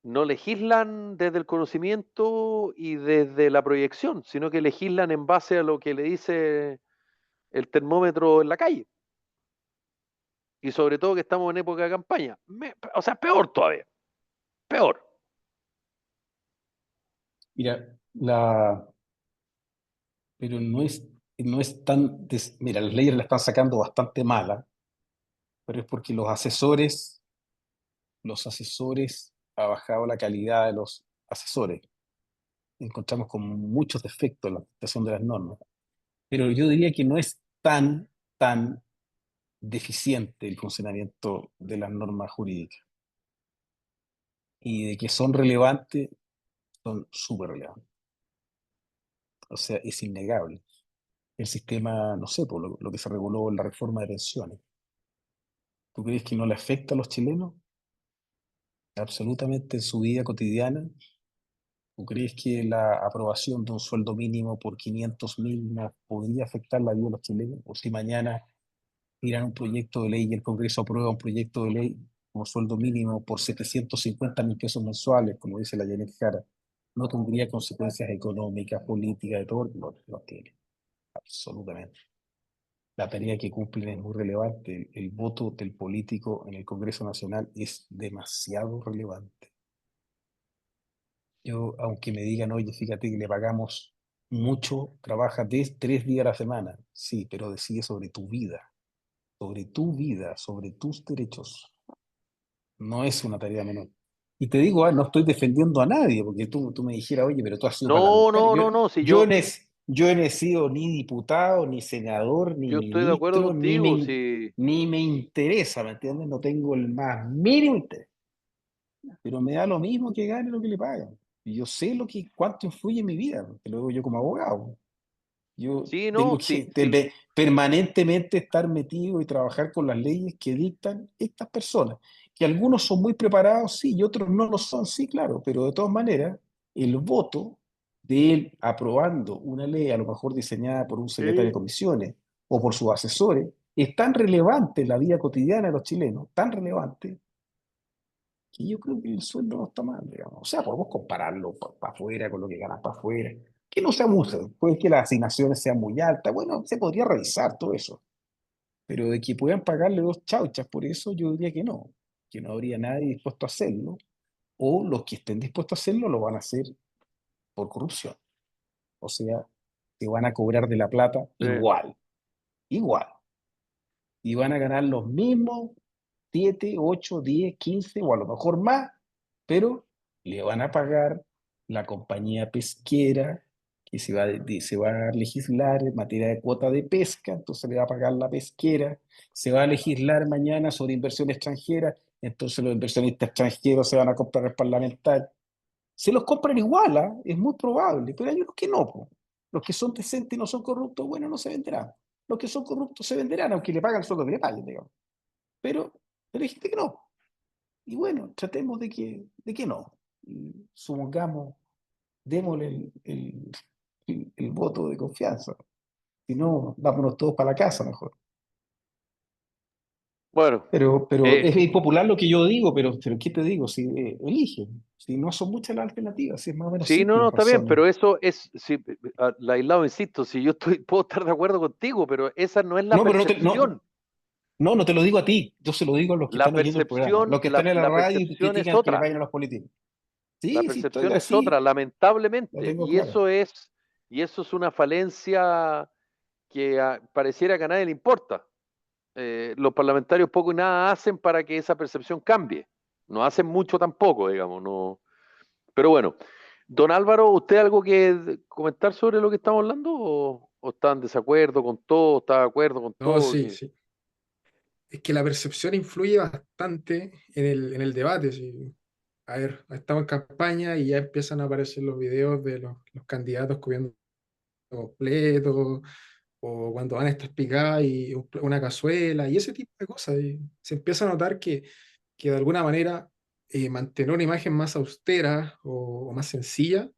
no legislan desde el conocimiento y desde la proyección, sino que legislan en base a lo que le dice el termómetro en la calle. Y sobre todo que estamos en época de campaña. O sea, peor todavía. Peor. Mira, pero no es tan... Mira, las leyes la están sacando bastante mala, pero es porque los asesores ha bajado la calidad de los asesores. Encontramos con muchos defectos en la aplicación de las normas. Pero yo diría que no es tan deficiente el funcionamiento de las normas jurídicas. Y de que son relevantes, son súper relevantes. O sea, es innegable. El sistema, no sé, por lo que se reguló en la reforma de pensiones. ¿Tú crees que no le afecta a los chilenos? Absolutamente en su vida cotidiana. ¿Tú crees que la aprobación de un sueldo mínimo por 500.000 no podría afectar la vida de los chilenos? O si mañana tiran un proyecto de ley y el Congreso aprueba un proyecto de ley como sueldo mínimo por 750.000 pesos mensuales, como dice la Janet Jara, no tendría consecuencias económicas, políticas, de todo, no tiene, absolutamente. La tarea que cumplen es muy relevante. El voto del político en el Congreso Nacional es demasiado relevante. Yo, aunque me digan, oye, fíjate que le pagamos mucho, trabaja 3 días a la semana, sí, pero decide sobre tu vida, sobre tus derechos. No es una tarea menor. Y te digo, no estoy defendiendo a nadie, porque tú me dijeras, oye, pero tú has sido No, parlamentario. no, no, no. Si Yo no he sido ni diputado, ni senador, ni yo estoy de acuerdo ministro, contigo. Si, ni me interesa, ¿me entiendes? No tengo el más mínimo interés. Pero me da lo mismo que gane lo que le pagan. Y yo sé cuánto influye en mi vida, porque lo hago yo como abogado. Yo sí, tengo no, sí, que sí. permanentemente estar metido y trabajar con las leyes que dictan estas personas, que algunos son muy preparados, sí, y otros no lo son, sí, claro, pero de todas maneras, el voto de él aprobando una ley, a lo mejor diseñada por un secretario de Sí. comisiones o por sus asesores, es tan relevante en la vida cotidiana de los chilenos, tan relevante, que yo creo que el sueldo no está mal, digamos. O sea, podemos compararlo para afuera con lo que ganas para afuera. Que no se abuse, puede que las asignaciones sean muy altas, bueno, se podría revisar todo eso. Pero de que puedan pagarle 2 chauchas por eso, yo diría que no habría nadie dispuesto a hacerlo, o los que estén dispuestos a hacerlo lo van a hacer por corrupción. O sea, se van a cobrar de la plata Sí. igual. Y van a ganar los mismos 7, 8, 10, 15 o a lo mejor más, pero le van a pagar la compañía pesquera que se va a legislar en materia de cuota de pesca, entonces le va a pagar la pesquera, se va a legislar mañana sobre inversión extranjera, entonces los inversionistas extranjeros se van a comprar el parlamentario. Se los compran igual, ¿ah? Es muy probable, pero hay unos que no, po. Los que son decentes y no son corruptos, bueno, no se venderán. Los que son corruptos se venderán, aunque le pagan el sueldo que le paguen, digamos. Pero, pero hay gente que no. Y bueno, tratemos de que no. Y supongamos, démosle el voto de confianza. Si no, vámonos todos para la casa mejor. Bueno, Pero eh, es impopular lo que yo digo, pero ¿qué te digo? Si eligen, si no son muchas las alternativas, si es más o menos sí, no, simple no, las está bien, razones. pero eso es, si, la aislado, insisto, si yo puedo estar de acuerdo contigo, pero esa no es la No, pero percepción. no te lo digo a ti, yo se lo digo a los que La están oyendo el programa, percepción, los que están en la la radio y percepción es critican que le otra. vayan a los políticos. La Sí, sí, estoy percepción es otra, así, la lamentablemente, tengo clara. y eso es una falencia que pareciera que a nadie le importa. Los parlamentarios poco y nada hacen para que esa percepción cambie. No hacen mucho tampoco, digamos, no. Pero bueno, don Álvaro, ¿usted algo que comentar sobre lo que estamos hablando o está en desacuerdo con todo, está de acuerdo con No, todo? sí, sí. es que la percepción influye bastante en el debate. Sí. A ver, estamos en campaña y ya empiezan a aparecer los videos de los candidatos comiendo completos, o cuando van a estas picadas y una cazuela y ese tipo de cosas. Y se empieza a notar que de alguna manera mantener una imagen más austera o más sencilla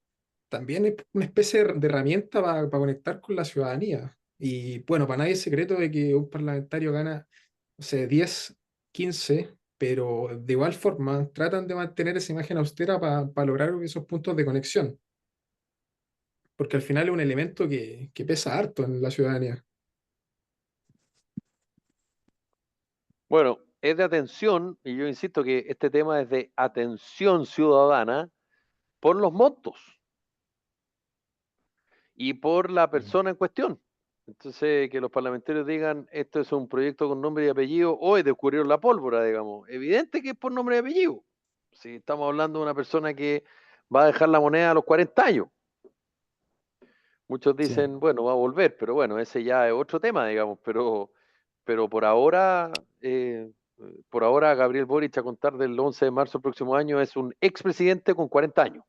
también es una especie de herramienta para conectar con la ciudadanía. Y bueno, para nadie es secreto de que un parlamentario gana, no sé, 10 15, pero de igual forma tratan de mantener esa imagen austera para lograr esos puntos de conexión, porque al final es un elemento que pesa harto en la ciudadanía. Bueno, es de atención, y yo insisto que este tema es de atención ciudadana por los montos y por la persona en cuestión. Entonces, que los parlamentarios digan, esto es un proyecto con nombre y apellido, hoy descubrieron la pólvora, digamos. Evidente que es por nombre y apellido. Si estamos hablando de una persona que va a dejar la moneda a los 40 años. Muchos Sí. dicen, bueno, va a volver, pero bueno, ese ya es otro tema, digamos, pero por ahora Gabriel Boric, a contar del 11 de marzo del próximo año, es un expresidente con 40 años.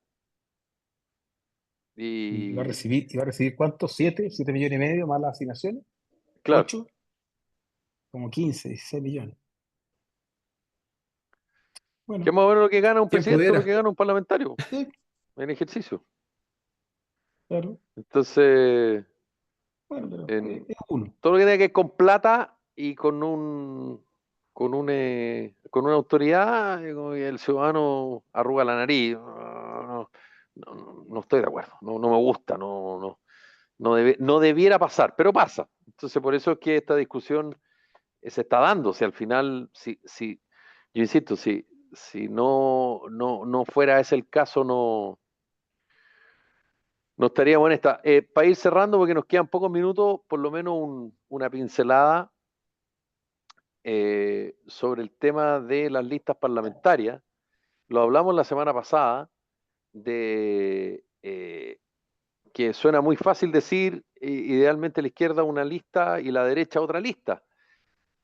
Y Y va a recibir ¿cuánto? ¿7 millones y medio más las asignaciones? claro, ¿8? Como 15, 16 millones. ¿qué es Bueno, más o menos lo que gana un ¿Quién presidente o lo pudiera? que gana un parlamentario sí, en ejercicio? claro. Entonces, Bueno, pero en es uno. todo lo que tiene que ver con plata y con una autoridad, como que el ciudadano arruga la nariz. No estoy de acuerdo, no me gusta, no debiera pasar, pero pasa. Entonces, por eso es que esta discusión se está dando. Si al final, yo insisto, si no fuera ese el caso, no estaríamos en esta. Para ir cerrando, porque nos quedan pocos minutos, por lo menos una pincelada sobre el tema de las listas parlamentarias. Lo hablamos la semana pasada, de que suena muy fácil decir, idealmente la izquierda una lista y la derecha otra lista.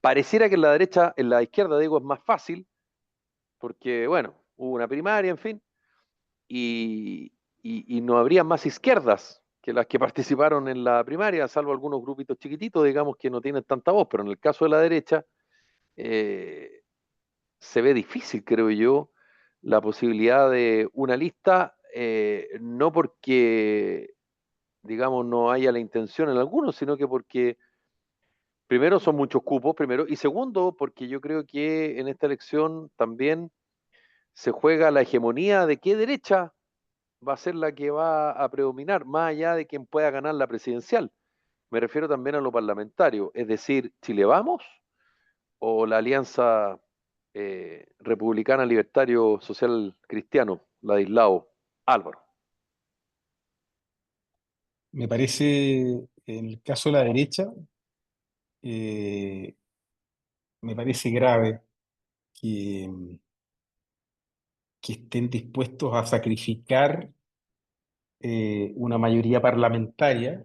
Pareciera que en la izquierda, digo, es más fácil, porque, bueno, hubo una primaria, en fin, y no habría más izquierdas que las que participaron en la primaria, salvo algunos grupitos chiquititos, digamos, que no tienen tanta voz, pero en el caso de la derecha, eh, se ve difícil, creo yo, la posibilidad de una lista, no porque, digamos, no haya la intención en algunos, sino que porque, primero, son muchos cupos, primero, y segundo, porque yo creo que en esta elección también se juega la hegemonía de qué derecha va a ser la que va a predominar, más allá de quien pueda ganar la presidencial. Me refiero también a lo parlamentario, es decir, Chile Vamos o la Alianza Republicana Libertario Social Cristiano, la de Islao. Álvaro. Me parece, en el caso de la derecha, eh, me parece grave que, que estén dispuestos a sacrificar una mayoría parlamentaria,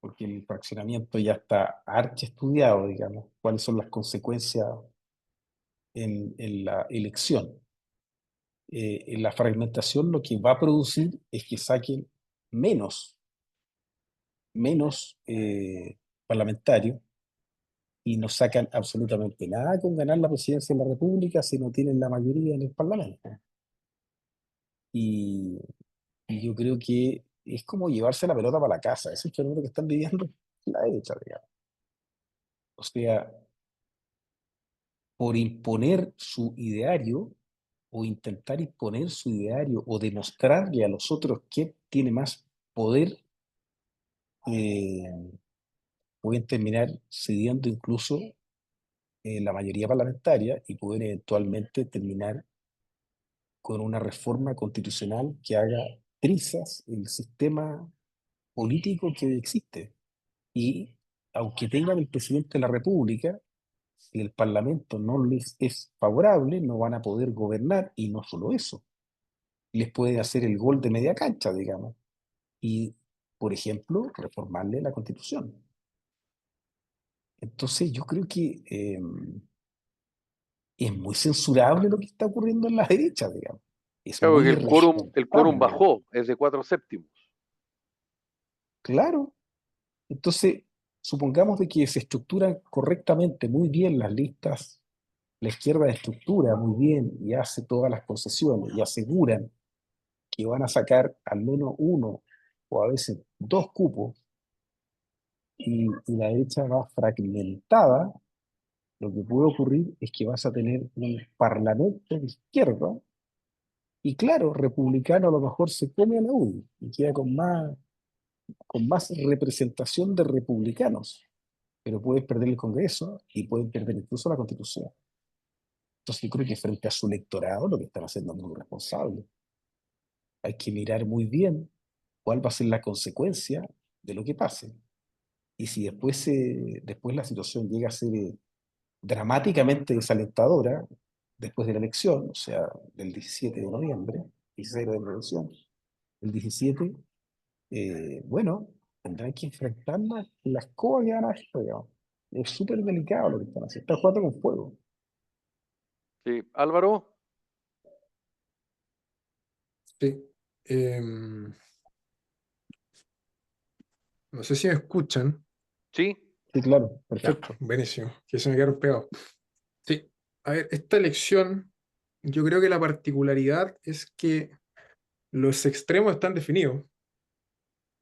porque el fraccionamiento ya está archi estudiado, digamos, cuáles son las consecuencias en la elección. En la fragmentación lo que va a producir es que saquen menos, menos parlamentarios y no sacan absolutamente nada con ganar la presidencia de la República si no tienen la mayoría en el Parlamento. Y, y yo creo que es como llevarse la pelota para la casa. Ese es el fenómeno que están viviendo la derecha, digamos. O sea, por imponer su ideario o intentar imponer su ideario o demostrarle a los otros quién tiene más poder, eh, pueden terminar cediendo incluso la mayoría parlamentaria y pueden eventualmente terminar con una reforma constitucional que haga trizas el sistema político que existe. Y aunque tengan el presidente de la República, si el Parlamento no les es favorable, no van a poder gobernar y no solo eso, les puede hacer el gol de media cancha, digamos, y, por ejemplo, reformarle la Constitución. Entonces yo creo que es muy censurable lo que está ocurriendo en la derecha, digamos. Es Claro que muy el quórum irresponsable, bajó, es de 4/7. claro. Entonces, supongamos de que se estructuran correctamente, muy bien las listas, la izquierda estructura muy bien y hace todas las concesiones y aseguran que van a sacar al menos uno o a veces dos cupos y la derecha va fragmentada, lo que puede ocurrir es que vas a tener un parlamento de izquierda y claro, republicano a lo mejor se come a la UDI y queda con más representación de republicanos, pero pueden perder el Congreso y pueden perder incluso la Constitución. Entonces yo creo que frente a su electorado lo que están haciendo es muy responsable. Hay que mirar muy bien cuál va a ser la consecuencia de lo que pase. Y si después la situación llega a ser dramáticamente desalentadora, después de la elección, o sea, del 17 de noviembre, 16 de la elección, el 17, bueno, tendrán que enfrentarla en las cosas que van a hacer, digamos. Es súper delicado lo que están haciendo. Están jugando con fuego. Sí. Álvaro, Sí. Em, no sé si me escuchan. sí, Sí, claro, Ya, perfecto. buenísimo, que se me quedaron pegados. Sí, a ver, esta elección, yo creo que la particularidad es que los extremos están definidos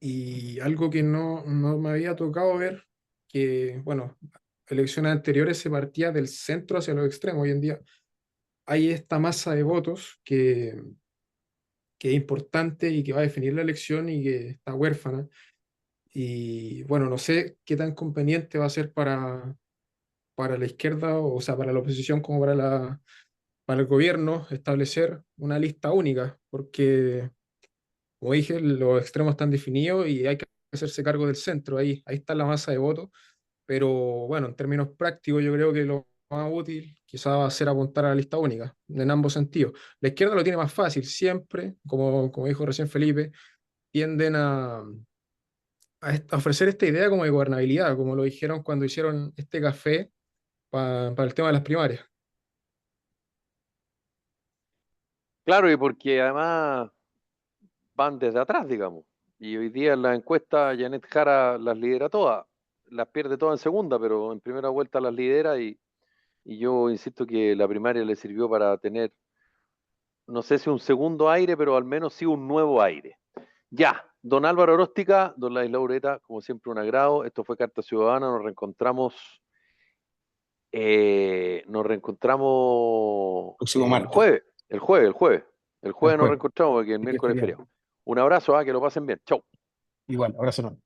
y algo que no me había tocado ver, que, bueno, elecciones anteriores se partía del centro hacia los extremos. Hoy en día hay esta masa de votos que es importante y que va a definir la elección y que está huérfana. Y bueno, no sé qué tan conveniente va a ser para la izquierda, o sea, para la oposición como para el gobierno establecer una lista única, porque, como dije, los extremos están definidos y hay que hacerse cargo del centro, ahí está la masa de votos, pero bueno, en términos prácticos yo creo que lo más útil quizá va a ser apuntar a la lista única, en ambos sentidos. La izquierda lo tiene más fácil, siempre, como dijo recién Felipe, tienden a ofrecer esta idea como de gobernabilidad, como lo dijeron cuando hicieron este café para el tema de las primarias. claro, y porque además van desde atrás, digamos. Y hoy día en la encuesta Janet Jara las lidera todas, las pierde todas en segunda, pero en primera vuelta las lidera y yo insisto que la primaria le sirvió para tener, no sé si un segundo aire, pero al menos sí un nuevo aire. Ya, don Álvaro Oróstica, don Ladislao Ureta, como siempre un agrado. Esto fue Carta Ciudadana, nos reencontramos Próximo el martes, jueves, el jueves, el jueves. El el jueves nos jueves. reencontramos porque el Sí, que miércoles esté es bien. feriado. Un abrazo, que lo pasen bien. Chau. Igual, abrazo enorme.